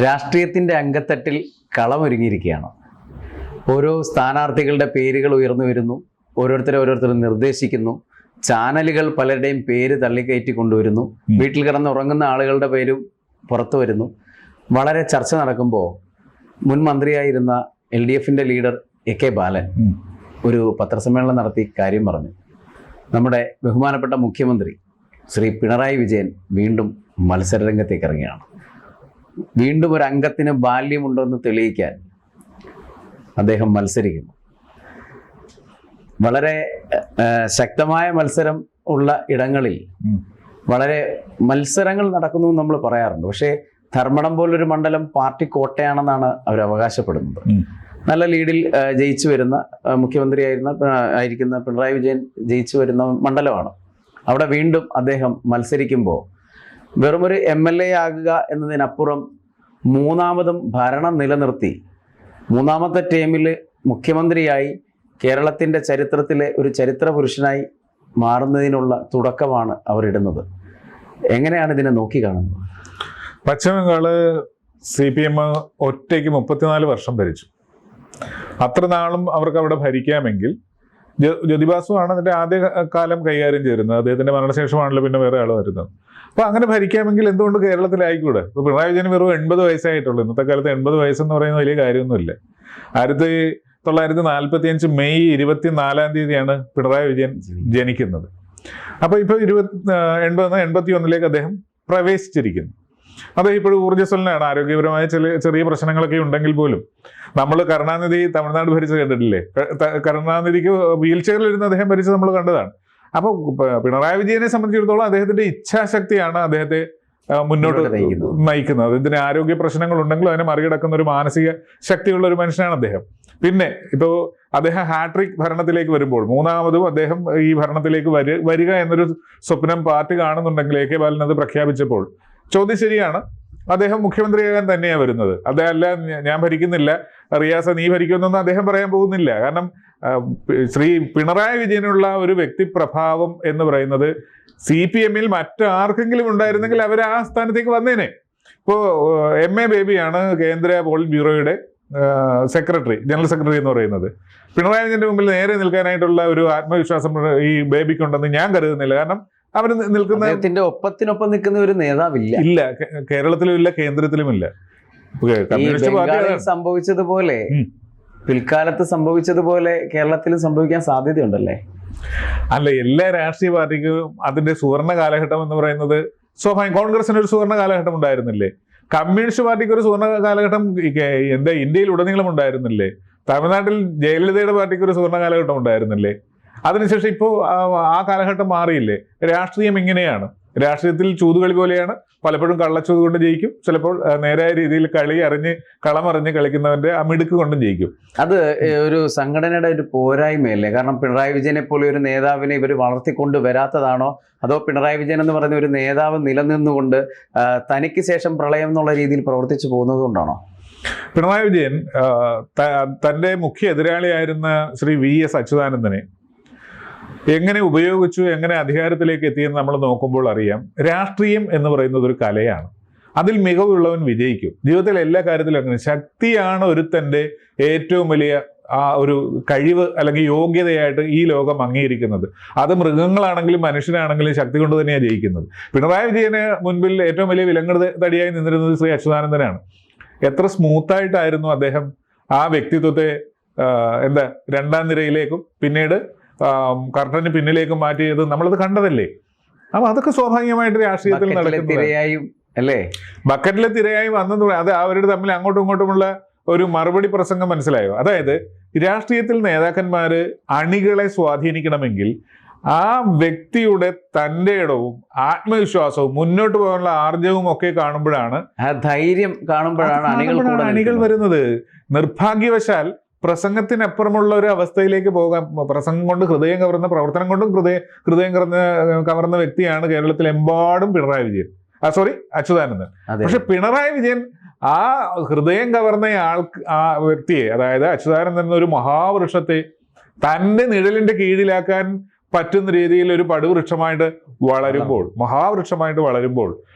രാഷ്ട്രീയത്തിൻ്റെ അങ്കത്തട്ടിൽ കളമൊരുങ്ങിയിരിക്കുകയാണ്. ഓരോ സ്ഥാനാർത്ഥികളുടെ പേരുകൾ ഉയർന്നു വരുന്നു, ഓരോരുത്തർ നിർദ്ദേശിക്കുന്നു, ചാനലുകൾ പലരുടെയും പേര് തള്ളിക്കയറ്റി കൊണ്ടുവരുന്നു, വീട്ടിൽ കിടന്നുറങ്ങുന്ന ആളുകളുടെ പേരും പുറത്തു വരുന്നു. വളരെ ചർച്ച നടക്കുമ്പോൾ മുൻ മന്ത്രിയായിരുന്ന LDFിൻ്റെ ലീഡർ AK ബാലൻ ഒരു പത്രസമ്മേളനം നടത്തി കാര്യം പറഞ്ഞു. നമ്മുടെ ബഹുമാനപ്പെട്ട മുഖ്യമന്ത്രി ശ്രീ പിണറായി വിജയൻ വീണ്ടും മത്സരരംഗത്തേക്ക് ഇറങ്ങിയാണ്. വീണ്ടും ഒരു അംഗത്തിന് ബാല്യമുണ്ടെന്ന് തെളിയിക്കാൻ അദ്ദേഹം മത്സരിക്കുന്നു. വളരെ ശക്തമായ മത്സരം ഉള്ള ഇടങ്ങളിൽ വളരെ മത്സരങ്ങൾ നടക്കുന്നു എന്ന് നമ്മൾ പറയാറുണ്ട്. പക്ഷേ ധർമ്മടം പോലൊരു മണ്ഡലം പാർട്ടി കോട്ടയാണെന്നാണ് അവർ അവകാശപ്പെടുന്നത്. നല്ല ലീഡിൽ ജയിച്ചു വരുന്ന ആയിരിക്കുന്ന പിണറായി വിജയൻ ജയിച്ചു വരുന്ന മണ്ഡലമാണ്. അവിടെ വീണ്ടും അദ്ദേഹം മത്സരിക്കുമ്പോൾ വെറുമൊരു MLA ആകുക എന്നതിനപ്പുറം മൂന്നാമതും ഭരണം നിലനിർത്തി മൂന്നാമത്തെ ടേമിൽ മുഖ്യമന്ത്രിയായി കേരളത്തിൻ്റെ ചരിത്രത്തിലെ ഒരു ചരിത്ര പുരുഷനായി മാറുന്നതിനുള്ള തുടക്കമാണ് അവരിടുന്നത്. എങ്ങനെയാണ് ഇതിനെ നോക്കിക്കാണുന്നത്? പശ്ചിമബംഗാള് CPM ഒറ്റയ്ക്ക് 34 വർഷം ഭരിച്ചു. അത്ര നാളും അവർക്ക് അവിടെ ഭരിക്കാമെങ്കിൽ ജ്യോതിബാസുവാണ് അതിൻ്റെ ആദ്യ കാലം കൈകാര്യം ചെയ്തിരുന്നത്. അദ്ദേഹത്തിൻ്റെ മരണശേഷമാണല്ലോ പിന്നെ വേറെ ആൾ വരുന്നത്. അപ്പോൾ അങ്ങനെ ഭരിക്കാമെങ്കിൽ എന്തുകൊണ്ട് കേരളത്തിലായിക്കൂടെ? ഇപ്പോൾ പിണറായി വിജയന് വെറും 80 വയസ്സായിട്ടുള്ളൂ. ഇന്നത്തെ കാലത്ത് 80 വയസ്സെന്ന് പറയുന്നത് വലിയ കാര്യമൊന്നുമില്ല. 1945 മെയ് 24 പിണറായി വിജയൻ ജനിക്കുന്നത്. അപ്പോൾ ഇപ്പോൾ 81 അദ്ദേഹം പ്രവേശിച്ചിരിക്കുന്നു. അദ്ദേഹം ഇപ്പോഴും ഊർജ്ജസ്വലനാണ്. ആരോഗ്യപരമായ ചെറിയ പ്രശ്നങ്ങളൊക്കെ ഉണ്ടെങ്കിൽ പോലും നമ്മൾ കരുണാനിധി തമിഴ്നാട് ഭരിച്ച് കണ്ടിട്ടില്ലേ? കരുണാനിധിക്ക് വീൽ ചെയറിലിരുന്ന് അദ്ദേഹം ഭരിച്ച് നമ്മൾ കണ്ടതാണ്. അപ്പോൾ പിണറായി വിജയനെ സംബന്ധിച്ചിടത്തോളം അദ്ദേഹത്തിന്റെ ഇച്ഛാശക്തിയാണ് അദ്ദേഹത്തെ മുന്നോട്ട് നയിക്കുന്നത്. ഇതിന് ആരോഗ്യ പ്രശ്നങ്ങൾ ഉണ്ടെങ്കിലും അതിനെ മറികടക്കുന്ന ഒരു മാനസിക ശക്തിയുള്ള ഒരു മനുഷ്യനാണ് അദ്ദേഹം. പിന്നെ ഇപ്പോൾ അദ്ദേഹം ഹാട്രിക് ഭരണത്തിലേക്ക് വരുമ്പോൾ മൂന്നാമതും അദ്ദേഹം ഈ ഭരണത്തിലേക്ക് വരിക എന്നൊരു സ്വപ്നം പാർട്ടി കാണുന്നുണ്ടെങ്കിൽ AK ബാലൻ അത് പ്രഖ്യാപിച്ചപ്പോൾ ചോദ്യം ശരിയാണ്. അദ്ദേഹം മുഖ്യമന്ത്രിയാകാൻ തന്നെയാണ് വരുന്നത്. അദ്ദേഹം അല്ല ഞാൻ ഭരിക്കുന്നില്ല, റിയാസ നീ ഭരിക്കുമെന്നൊന്നും അദ്ദേഹം പറയാൻ പോകുന്നില്ല. കാരണം ശ്രീ പിണറായി വിജയനുള്ള ഒരു വ്യക്തിപ്രഭാവം എന്ന് പറയുന്നത് CPMൽ മറ്റാർക്കെങ്കിലും ഉണ്ടായിരുന്നെങ്കിൽ അവർ ആ സ്ഥാനത്തേക്ക് വന്നേനെ. ഇപ്പോൾ MA ബേബിയാണ് കേന്ദ്ര പോളിറ്റ് ബ്യൂറോയുടെ ജനറൽ സെക്രട്ടറി എന്ന് പറയുന്നത്. പിണറായി വിജയന്റെ മുമ്പിൽ നേരെ നിൽക്കാനായിട്ടുള്ള ഒരു ആത്മവിശ്വാസം ഈ ബേബിക്കുണ്ടെന്ന് ഞാൻ കരുതുന്നില്ല. കാരണം അവർ നിൽക്കുന്ന ഒപ്പത്തിനൊപ്പം നിൽക്കുന്ന ഒരു നേതാവില്ല. ഇല്ല, കേരളത്തിലും ഇല്ല, കേന്ദ്രത്തിലും ഇല്ല. സംഭവിച്ചതുപോലെ പിൽക്കാലത്ത് സംഭവിച്ചതുപോലെ കേരളത്തിലും സംഭവിക്കാൻ സാധ്യതയുണ്ടല്ലേ? അല്ല, എല്ലാ രാഷ്ട്രീയ പാർട്ടിക്കും അതിന്റെ സുവർണ കാലഘട്ടം എന്ന് പറയുന്നത് സ്വാഭാവികം. കോൺഗ്രസിന് ഒരു സുവർണ കാലഘട്ടം ഉണ്ടായിരുന്നില്ലേ? കമ്മ്യൂണിസ്റ്റ് പാർട്ടിക്ക് ഒരു സുവർണ കാലഘട്ടം ഇന്ത്യയിൽ ഉടനീളം ഉണ്ടായിരുന്നില്ലേ? തമിഴ്നാട്ടിൽ ജയലളിതയുടെ പാർട്ടിക്ക് ഒരു സുവർണ കാലഘട്ടം ഉണ്ടായിരുന്നില്ലേ? അതിനുശേഷം ഇപ്പോൾ ആ കാലഘട്ടം മാറിയില്ലേ? രാഷ്ട്രീയം ഇങ്ങനെയാണ്. രാഷ്ട്രീയത്തിൽ ചൂതുകളി പോലെയാണ്. പലപ്പോഴും കള്ളച്ചൂത് കൊണ്ട് ജയിക്കും, ചിലപ്പോൾ നേരായ രീതിയിൽ കളമറിഞ്ഞ് കളിക്കുന്നവന്റെ മിടുക്ക് കൊണ്ടും ജയിക്കും. അത് ഒരു സംഘടനയുടെ ഒരു പോരായ്മയല്ലേ? കാരണം പിണറായി വിജയനെ പോലെ ഒരു നേതാവിനെ ഇവർ വളർത്തിക്കൊണ്ട് വരാത്തതാണോ, അതോ പിണറായി വിജയൻ എന്ന് പറയുന്ന ഒരു നേതാവ് നിലനിന്നുകൊണ്ട് തനിക്ക് ശേഷം പ്രളയം എന്നുള്ള രീതിയിൽ പ്രവർത്തിച്ചു പോകുന്നത് കൊണ്ടാണോ? പിണറായി വിജയൻ തൻ്റെ മുഖ്യ എതിരാളിയായിരുന്ന ശ്രീ VS അച്യുതാനന്ദനെ എങ്ങനെ ഉപയോഗിച്ചു, എങ്ങനെ അധികാരത്തിലേക്ക് എത്തിയെന്ന് നമ്മൾ നോക്കുമ്പോൾ അറിയാം. രാഷ്ട്രീയം എന്ന് പറയുന്നത് ഒരു കലയാണ്. അതിൽ മികവുള്ളവൻ വിജയിക്കും. ജീവിതത്തിൽ എല്ലാ കാര്യത്തിലും അങ്ങനെ. ശക്തിയാണ് ഒരുത്തൻ്റെ ഏറ്റവും വലിയ ആ ഒരു കഴിവ് അല്ലെങ്കിൽ യോഗ്യതയായിട്ട് ഈ ലോകം അംഗീകരിക്കുന്നത്. അത് മൃഗങ്ങളാണെങ്കിലും മനുഷ്യനാണെങ്കിലും ശക്തി കൊണ്ട് തന്നെയാണ് ജയിക്കുന്നത്. പിണറായി വിജയന് മുൻപിൽ ഏറ്റവും വലിയ വിലങ്ങ് തടിയായി നിന്നിരുന്നത് ശ്രീ അച്യുതാനന്ദനാണ്. എത്ര സ്മൂത്തായിട്ടായിരുന്നു അദ്ദേഹം ആ വ്യക്തിത്വത്തെ രണ്ടാം നിരയിലേക്കും പിന്നീട് കർട്ടന് പിന്നിലേക്കും മാറ്റിയത് നമ്മളത് കണ്ടതല്ലേ? അപ്പൊ അതൊക്കെ സ്വാഭാവികമായിട്ട് രാഷ്ട്രീയത്തിൽ നടക്കുന്നത്. ബക്കറ്റിലെ തിരയായി വന്നത് അത് അവരുടെ തമ്മിൽ അങ്ങോട്ടും ഇങ്ങോട്ടുമുള്ള ഒരു മറുപടി പ്രസംഗം മനസ്സിലായോ? അതായത് രാഷ്ട്രീയത്തിൽ നേതാക്കന്മാര് അണികളെ സ്വാധീനിക്കണമെങ്കിൽ ആ വ്യക്തിയുടെ തൻ്റെ ഇടവും ആത്മവിശ്വാസവും മുന്നോട്ട് പോകാനുള്ള ആർജവും ഒക്കെ കാണുമ്പോഴാണ്, ധൈര്യം കാണുമ്പോഴാണ് അണികൾ വരുന്നത്. നിർഭാഗ്യവശാൽ പ്രസംഗത്തിനപ്പുറമുള്ള ഒരു അവസ്ഥയിലേക്ക് പോകാൻ, പ്രസംഗം കൊണ്ട് ഹൃദയം കവർന്ന, പ്രവർത്തനം കൊണ്ടും ഹൃദയം കവർന്ന വ്യക്തിയാണ് കേരളത്തിലെമ്പാടും പിണറായി വിജയൻ. അച്യുതാനന്ദൻ. പക്ഷെ പിണറായി വിജയൻ ആ ഹൃദയം കവർന്ന ആ വ്യക്തിയെ, അതായത് അച്യുതാനന്ദൻ എന്നൊരു മഹാവൃക്ഷത്തെ തൻ്റെ നിഴലിന്റെ കീഴിലാക്കാൻ പറ്റുന്ന രീതിയിൽ ഒരു പടുവൃക്ഷമായിട്ട് വളരുമ്പോൾ, മഹാവൃക്ഷമായിട്ട് വളരുമ്പോൾ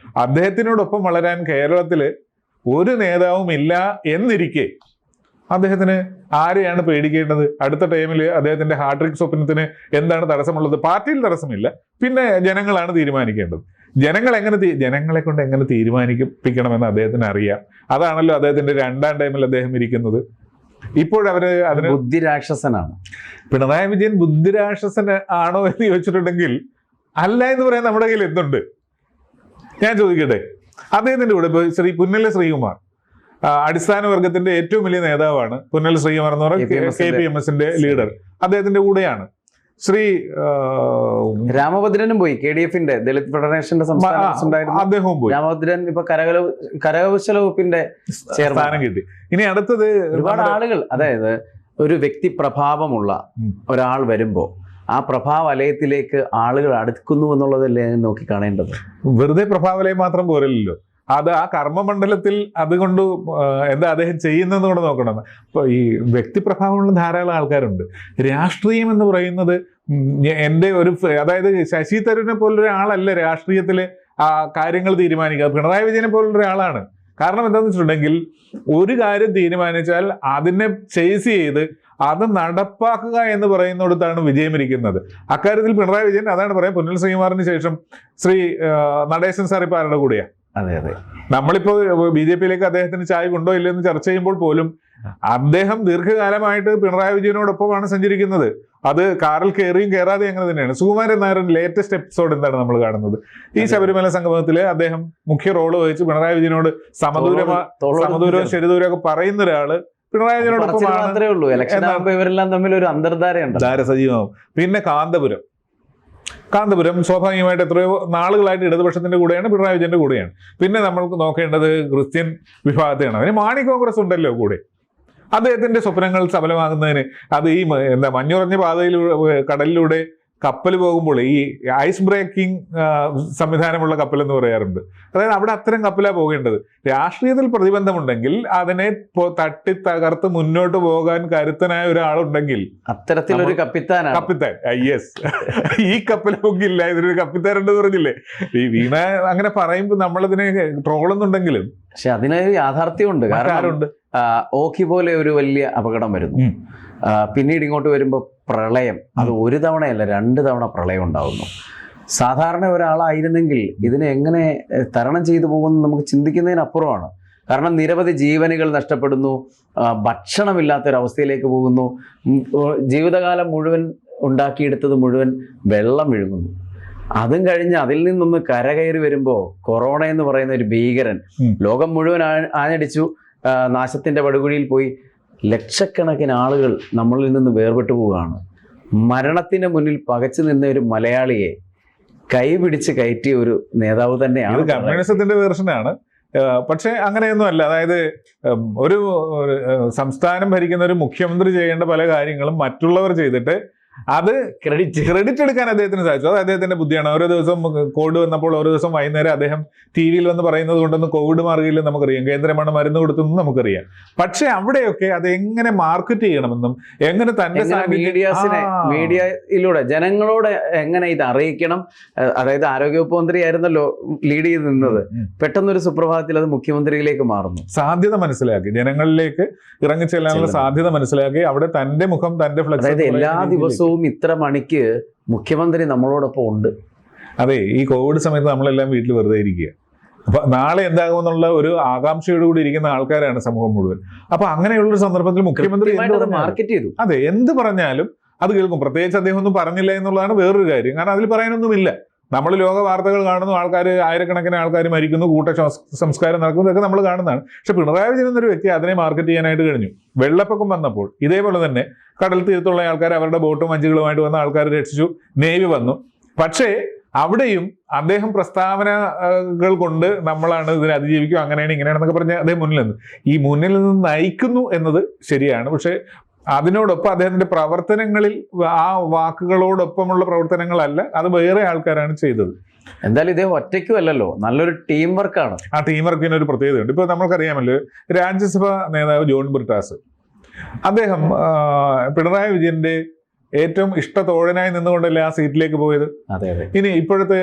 അദ്ദേഹത്തിനോടൊപ്പം വളരാൻ കേരളത്തില് ഒരു നേതാവും ഇല്ല എന്നിരിക്കെ അദ്ദേഹത്തിന് ആരെയാണ് പേടിക്കേണ്ടത്? അടുത്ത ടൈമിൽ അദ്ദേഹത്തിന്റെ ഹാട്രിക് സ്വപ്നത്തിന് എന്താണ് തടസ്സമുള്ളത്? പാർട്ടിയിൽ തടസ്സമില്ല, പിന്നെ ജനങ്ങളാണ് തീരുമാനിക്കേണ്ടത്. ജനങ്ങളെ കൊണ്ട് എങ്ങനെ തീരുമാനിപ്പിക്കണമെന്ന് അദ്ദേഹത്തിന് അറിയാം. അതാണല്ലോ അദ്ദേഹത്തിന്റെ 2ാം ടൈമിൽ അദ്ദേഹം ഇരിക്കുന്നത്. ഇപ്പോഴവര് അതിന് ബുദ്ധിരാക്ഷസനാണ്. പിണറായി വിജയൻ ബുദ്ധിരാക്ഷസൻ ആണോ എന്ന് ചോദിച്ചിട്ടുണ്ടെങ്കിൽ അല്ല എന്ന് പറയാൻ നമ്മുടെ കയ്യിൽ എന്തുണ്ട്? ഞാൻ ചോദിക്കട്ടെ, അദ്ദേഹത്തിന്റെ കൂടെ ഇപ്പോൾ പുന്നല ശ്രീകുമാർ അടിസ്ഥാന വർഗത്തിന്റെ ഏറ്റവും വലിയ നേതാവാണ്. പുന്നല ശ്രീകുമാർ എന്ന് പറയുന്നത് KPMSന്റെ ലീഡർ, അദ്ദേഹത്തിന്റെ കൂടെയാണ്. ശ്രീ രാമഭദ്രനും പോയി, KDFന്റെ ദളിത് ഫെഡറേഷന്റെ സംസ്ഥാനം അദ്ദേഹവും പോയി. രാമഭദ്രൻ ഇപ്പൊ കരകൗശല വകുപ്പിന്റെ സ്ഥാനം കിട്ടി. ഇനി അടുത്തത് ഒരുപാട് ആളുകൾ, അതായത് ഒരു വ്യക്തി പ്രഭാവമുള്ള ഒരാൾ വരുമ്പോ ആ പ്രഭാവലയത്തിലേക്ക് ആളുകൾ അടുക്കുന്നു എന്നുള്ളതല്ലേ നോക്കി കാണേണ്ടത്. വെറുതെ പ്രഭാവലയം മാത്രം പോരല്ലോ, അത് ആ കർമ്മമണ്ഡലത്തിൽ അതുകൊണ്ട് എന്താ അദ്ദേഹം ചെയ്യുന്നത് കൂടെ നോക്കണം. ഇപ്പൊ ഈ വ്യക്തിപ്രഭാവമുള്ള ധാരാളം ആൾക്കാരുണ്ട്. രാഷ്ട്രീയം എന്ന് പറയുന്നത് എൻ്റെ അതായത് ശശി തരൂരിനെ പോലൊരാളല്ല രാഷ്ട്രീയത്തില് കാര്യങ്ങൾ തീരുമാനിക്കുക. പിണറായി വിജയനെ പോലൊരാളാണ്. കാരണം എന്താണെന്ന് വെച്ചിട്ടുണ്ടെങ്കിൽ ഒരു കാര്യം തീരുമാനിച്ചാൽ അതിനെ ചേസ് ചെയ്ത് അത് നടപ്പാക്കുക എന്ന് പറയുന്നിടത്താണ് വിജയമിരിക്കുന്നത്. അക്കാര്യത്തിൽ പിണറായി വിജയൻ അതാണ് പറയാം. പുന്നല ശ്രീകുമാറിന് ശേഷം ശ്രീ നടേശൻ സാർ ഇപ്പൊ ആരുടെ കൂടെയാ? അതെ അതെ, നമ്മളിപ്പോ BJPയിലേക്ക് അദ്ദേഹത്തിന് ചായ്വ് ഉണ്ടോ ഇല്ലെന്ന് ചർച്ച ചെയ്യുമ്പോൾ പോലും അദ്ദേഹം ദീർഘകാലമായിട്ട് പിണറായി വിജയനോടൊപ്പമാണ് സഞ്ചരിക്കുന്നത്. അത് കാറിൽ കയറിയും കയറാതെയും അങ്ങനെ തന്നെയാണ്. സുകുമാരൻ നായരുടെ ലേറ്റസ്റ്റ് എപ്പിസോഡ് എന്താണ് നമ്മൾ കാണുന്നത്? ഈ ശബരിമല സംഗമത്തില് അദ്ദേഹം മുഖ്യ റോള് വഹിച്ച് പിണറായി വിജയനോട് സമദൂരവും ശരിദൂരവും ഒക്കെ പറയുന്ന ഒരാള് പിണറായി വിജയനോടൊപ്പമാണ്. ഇവരെല്ലാം തമ്മിൽ ഒരു അന്തർധാരയുണ്ട്, സജീവമാവും. പിന്നെ കാന്തപുരം സ്വാഭാവികമായിട്ട് എത്രയോ നാളുകളായിട്ട് ഇടതുപക്ഷത്തിന്റെ കൂടെയാണ്, പിണറായി വിജയന്റെ കൂടെയാണ്. പിന്നെ നമ്മൾക്ക് നോക്കേണ്ടത് ക്രിസ്ത്യൻ വിഭാഗത്തെയാണ്. അതിന് മാണി കോൺഗ്രസ് ഉണ്ടല്ലോ കൂടെ. അദ്ദേഹത്തിന്റെ സ്വപ്നങ്ങൾ സഫലമാകുന്നതിന് അത് ഈ മഞ്ഞുറഞ്ഞ പാതയിലൂടെ കടലിലൂടെ കപ്പൽ പോകുമ്പോൾ ഈ ഐസ് ബ്രേക്കിംഗ് സംവിധാനമുള്ള കപ്പൽ എന്ന് പറയാറുണ്ട്. അതായത് അവിടെ അത്തരം കപ്പലാണ് പോകേണ്ടത്. രാഷ്ട്രീയത്തിൽ പ്രതിബന്ധമുണ്ടെങ്കിൽ അതിനെ തട്ടി തകർത്ത് മുന്നോട്ട് പോകാൻ കരുത്തനായ ഒരാളുണ്ടെങ്കിൽ അത്തരത്തിലൊരു കപ്പിത്താൻ. യെസ്, ഈ കപ്പൽ പോകില്ല, ഇതിനൊരു കപ്പിത്താൻ ഉണ്ടെന്ന് പറഞ്ഞില്ലേ? ഈ വീണ അങ്ങനെ പറയുമ്പോൾ നമ്മളതിനെ ട്രോളുന്നുണ്ടെങ്കിലും പക്ഷെ അതിനൊരു യാഥാർത്ഥ്യമുണ്ട്. കാരണം ഓഖി പോലെ ഒരു വലിയ അപകടം വരുന്നു, പിന്നീട് ഇങ്ങോട്ട് വരുമ്പോൾ പ്രളയം. അത് ഒരു തവണയല്ല 2 തവണ പ്രളയം ഉണ്ടാകുന്നു. സാധാരണ ഒരാളായിരുന്നെങ്കിൽ ഇതിനെ എങ്ങനെ തരണം ചെയ്തു പോകുമെന്ന് നമുക്ക് ചിന്തിക്കുന്നതിനപ്പുറമാണ്. കാരണം നിരവധി ജീവനുകൾ നഷ്ടപ്പെടുന്നു, ഭക്ഷണമില്ലാത്തൊരവസ്ഥയിലേക്ക് പോകുന്നു, ജീവിതകാലം മുഴുവൻ ഉണ്ടാക്കിയെടുത്തത് മുഴുവൻ വെള്ളം വിഴുങ്ങുന്നു. അതും കഴിഞ്ഞ് അതിൽ നിന്നൊന്ന് കരകയറി വരുമ്പോൾ കൊറോണ എന്ന് പറയുന്ന ഒരു ഭീകരൻ ലോകം മുഴുവൻ ആഞ്ഞടിച്ചു, നാശത്തിന്റെ പടുകുഴിയിൽ പോയി. ലക്ഷക്കണക്കിന് ആളുകൾ നമ്മളിൽ നിന്ന് വേർപെട്ടു പോവുകയാണ്. മരണത്തിന് മുന്നിൽ പകച്ചു നിന്ന ഒരു മലയാളിയെ കൈപിടിച്ച് കയറ്റിയ ഒരു നേതാവ് തന്നെയാണ്. കമ്മ്യൂണിസത്തിന്റെ വേർഷനാണ്. പക്ഷെ അങ്ങനെയൊന്നും അല്ല. അതായത് ഒരു സംസ്ഥാനം ഭരിക്കുന്ന ഒരു മുഖ്യമന്ത്രി ചെയ്യേണ്ട പല കാര്യങ്ങളും മറ്റുള്ളവർ ചെയ്തിട്ട് അത് ക്രെഡിറ്റ് എടുക്കാൻ അദ്ദേഹത്തിന് സാധിച്ചു. അത് അദ്ദേഹത്തിന്റെ ബുദ്ധിയാണ്. ഓരോ ദിവസം കോവിഡ് വന്നപ്പോൾ ഓരോ ദിവസം വൈകുന്നേരം അദ്ദേഹം TV വന്ന് പറയുന്നത് കൊണ്ടൊന്നും കോവിഡ് മാറുകയില്ലെന്ന് നമുക്കറിയാം. കേന്ദ്രമാണ് മരുന്ന് കൊടുത്തെന്നും നമുക്കറിയാം. പക്ഷെ അവിടെയൊക്കെ അത് എങ്ങനെ മാർക്കറ്റ് ചെയ്യണമെന്നും എങ്ങനെ തന്റെ മീഡിയയിലൂടെ ജനങ്ങളോട് എങ്ങനെ ഇത് അറിയിക്കണം. അതായത് ആരോഗ്യവകുപ്പ് മന്ത്രിയായിരുന്നല്ലോ ലീഡ് ചെയ്ത് നിന്നത്. പെട്ടെന്നൊരു സുപ്രഭാതത്തിൽ അത് മുഖ്യമന്ത്രിയിലേക്ക് മാറുന്നു. സാധ്യത മനസ്സിലാക്കി, ജനങ്ങളിലേക്ക് ഇറങ്ങിച്ചെല്ലാനുള്ള സാധ്യത മനസ്സിലാക്കി അവിടെ തന്റെ മുഖം, തന്റെ ഫ്ലക്സ്. അതായത് എല്ലാ ദിവസവും ഇത്ര മണിക്ക് മുഖ്യമന്ത്രി നമ്മളോടൊപ്പം ഉണ്ട്. അതെ, ഈ കോവിഡ് സമയത്ത് നമ്മളെല്ലാം വീട്ടിൽ വെറുതെ ഇരിക്കുക. അപ്പൊ നാളെ എന്താകുമെന്നുള്ള ഒരു ആകാംക്ഷയോടുകൂടി ഇരിക്കുന്ന ആൾക്കാരാണ് സമൂഹം മുഴുവൻ. അപ്പൊ അങ്ങനെയുള്ളൊരു സന്ദർഭത്തിൽ മുഖ്യമന്ത്രി മാർക്കറ്റ് ചെയ്തു. അതെ, എന്ത് പറഞ്ഞാലും അത് കേൾക്കും. പ്രത്യേകിച്ച് അദ്ദേഹം ഒന്നും പറഞ്ഞില്ല എന്നുള്ളതാണ് വേറൊരു കാര്യം. കാരണം അതിൽ പറയാനൊന്നുമില്ല. നമ്മൾ ലോക വാർത്തകൾ കാണുന്നു, ആൾക്കാർ ആയിരക്കണക്കിന് ആൾക്കാർ മരിക്കുന്നു, സംസ്കാരം നടക്കുന്നു, ഇതൊക്കെ നമ്മൾ കാണുന്നതാണ്. പക്ഷെ പിണറായി വിജയൻ എന്നൊരു വ്യക്തി അതിനെ മാർക്കറ്റ് ചെയ്യാനായിട്ട് കഴിഞ്ഞു. വെള്ളപ്പൊക്കം വന്നപ്പോൾ ഇതേപോലെ തന്നെ കടൽ തീരത്തുള്ള ആൾക്കാർ അവരുടെ ബോട്ടും വഞ്ചികളുമായിട്ട് വന്ന ആൾക്കാർ രക്ഷിച്ചു, നേവി വന്നു. പക്ഷേ അവിടെയും അദ്ദേഹം പ്രസ്താവനകൾ കൊണ്ട് നമ്മളാണ് ഇതിനെ അതിജീവിക്കും, അങ്ങനെയാണ് ഇങ്ങനെയാണെന്നൊക്കെ പറഞ്ഞ് അദ്ദേഹം ഈ മുന്നിൽ നിന്ന് നയിക്കുന്നു എന്നത് ശരിയാണ്. പക്ഷെ അതിനോടൊപ്പം അദ്ദേഹത്തിന്റെ പ്രവർത്തനങ്ങളിൽ ആ വാക്കുകളോടൊപ്പമുള്ള പ്രവർത്തനങ്ങളല്ല, അത് വേറെ ആൾക്കാരാണ് ചെയ്തത്. എന്തായാലും ഇദ്ദേഹം ഒറ്റയ്ക്കും അല്ലല്ലോ, നല്ലൊരു ടീം വർക്കാണ്. ആ ടീം വർക്കിന് ഒരു പ്രത്യേകതയുണ്ട്. ഇപ്പൊ നമുക്കറിയാമല്ലോ, രാജ്യസഭാ നേതാവ് ജോൺ ബ്രിട്ടാസ്, അദ്ദേഹം പിണറായി വിജയന്റെ ഏറ്റവും ഇഷ്ടത്തോഴനായി നിന്നുകൊണ്ടല്ലേ ആ സീറ്റിലേക്ക് പോയത്. അതെ അതെ. ഇനി ഇപ്പോഴത്തെ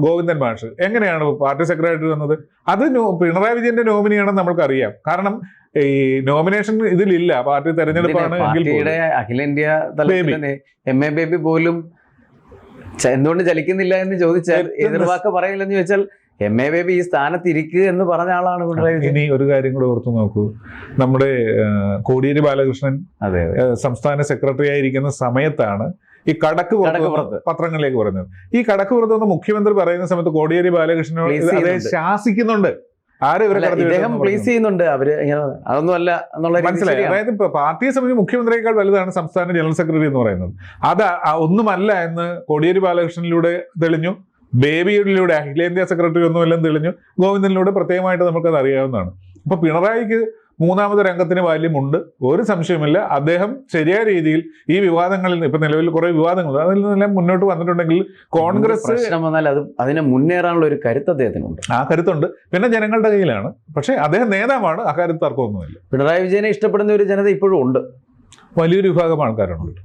ഗോവിന്ദൻ മാഷ് എങ്ങനെയാണ് പാർട്ടി സെക്രട്ടറി വന്നത്? അത് പിണറായി വിജയന്റെ നോമിനിയാണെന്ന് നമ്മൾക്കറിയാം. കാരണം ഈ നോമിനേഷൻ ഇതിലില്ല, പാർട്ടി തെരഞ്ഞെടുപ്പാണ് എങ്കിൽ പാർട്ടിയുടെ അഖിലേന്ത്യാ തലത്തിലെ MA ബേബി പോലും എന്തുകൊണ്ട് ചലിക്കുന്നില്ല എന്ന് ചോദിച്ചാൽ എതിർവാക്ക് പറയില്ലെന്ന് ചോദിച്ചാൽ MA ബേബി ഈ സ്ഥാനത്ത് ഇരിക്കുക എന്ന് പറഞ്ഞ ആളാണ് പിണറായി വിജയൻ. ഇനി ഒരു കാര്യം കൂടെ ഓർത്തു നോക്കൂ, നമ്മുടെ കോടിയേരി ബാലകൃഷ്ണൻ അതെ സംസ്ഥാന സെക്രട്ടറി ആയിരിക്കുന്ന സമയത്താണ് ഈ കടക്ക് പുറത്ത് പത്രങ്ങളിലേക്ക് പറഞ്ഞത്. ഈ കടക്ക് പുറത്ത് നിന്ന് മുഖ്യമന്ത്രി പറയുന്ന സമയത്ത് കോടിയേരി ബാലകൃഷ്ണനോട് അദ്ദേഹം ശാസിക്കുന്നുണ്ട്. ഇദ്ദേഹം പ്ലീസ് ചെയ്യുന്നുണ്ട്, അവര് അതൊന്നും അല്ല എന്നുള്ള മനസ്സിലായി. അതായത് ഇപ്പൊ പാർട്ടിയെ സംബന്ധിച്ച് മുഖ്യമന്ത്രിയേക്കാൾ വലുതാണ് സംസ്ഥാന ജനറൽ സെക്രട്ടറി എന്ന് പറയുന്നത്. അത് ഒന്നുമല്ല എന്ന് കോടിയേരി ബാലകൃഷ്ണനിലൂടെ തെളിഞ്ഞു, ബേബിയിലൂടെ അഖിലേന്ത്യാ സെക്രട്ടറി ഒന്നുമല്ലെന്ന് തെളിഞ്ഞു, ഗോവിന്ദനിലൂടെ പ്രത്യേകമായിട്ട് നമുക്കത് അറിയാവുന്നതാണ്. അപ്പൊ പിണറായിക്ക് മൂന്നാമത് രംഗത്തിന് വാല്യമുണ്ട്, ഒരു സംശയമില്ല. അദ്ദേഹം ശരിയായ രീതിയിൽ ഈ വിവാദങ്ങളിൽ, ഇപ്പൊ നിലവിൽ കുറെ വിവാദങ്ങൾ അതിൽ നിന്നെല്ലാം മുന്നോട്ട് വന്നിട്ടുണ്ടെങ്കിൽ കോൺഗ്രസ് പ്രശ്നം വന്നാൽ അതിനെ മുന്നേറാനുള്ള ഒരു കരുത്ത് അദ്ദേഹത്തിനുണ്ട്. ആ കരുത്തുണ്ട്, പിന്നെ ജനങ്ങളുടെ കയ്യിലാണ്. പക്ഷെ അദ്ദേഹം നേതാവാണ്, ആ കാര്യത്തിൽ തർക്കമൊന്നുമില്ല. പിണറായി വിജയനെ ഇഷ്ടപ്പെടുന്ന ഒരു ജനത ഇപ്പോഴും ഉണ്ട്, വലിയൊരു വിഭാഗം ആൾക്കാരുണ്ട്.